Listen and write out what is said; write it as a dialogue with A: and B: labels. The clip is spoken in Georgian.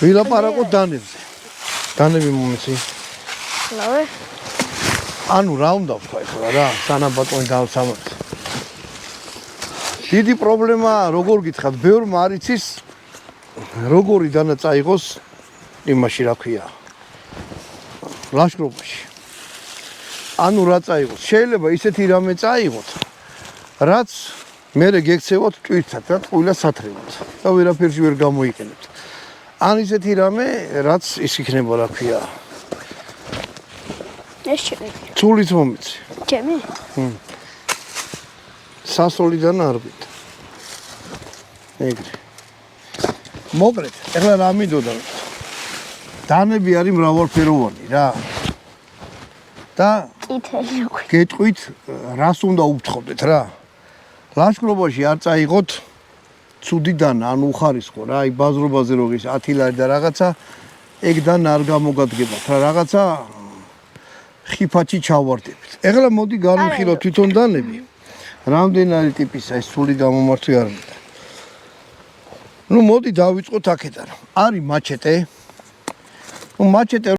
A: ვილაპარაკოთ დანებზე. დანები მომეცი.
B: ლავე.
A: ანუ რა უნდა ვთქვა ახლა რა, სანამ ბატონი დავსამართლე. დიდი პრობლემაა, როგორ გითხრათ, ბევრმა არ იცის როგორი დანა წაიღოს იმაში რა ქვია. ლაშქრობაში. ანუ რა წაიღოს? შეიძლება ისეთი რამე წაიღოთ, რაც მერე გექცევოთ ტვირთად და ყვილას სათრევად და ვერაფერში ვერ გამოიყენებთ. ან ისეთი რამე, რაც ის იქნება რა ქვია.
B: ეს ჩემი.
A: ცულიც მომიცი.
B: ჩემი?
A: სასოლიდან არ გვით. ეგრე. მოკლედ, ეხლა რა მინდოდა? დანები არის მრავალფეროვანი რა. და
B: წითელი უკვე.
A: გეტყვით, რას უნდა უთხოვდეთ რა. ლაშქრობაში არ წაიღოთ ცუდი დანა, ანუ უხარისხო რა, აი ბაზრობაზე როგის 10 ლარი და რაღაცა, ეგ დანა არ გამოგადგებათ რა, რაღაცა ხიფათი ჩავარდებით. ეხლა მოდი განვიხილოთ თვითონ დანები. რამდენი ტიპისა ეს სული გამომართვი არ მინდა. ნუ მოდი დავიწყოთ აქედან. არის მაჩეტე. ნუ მაჩეტე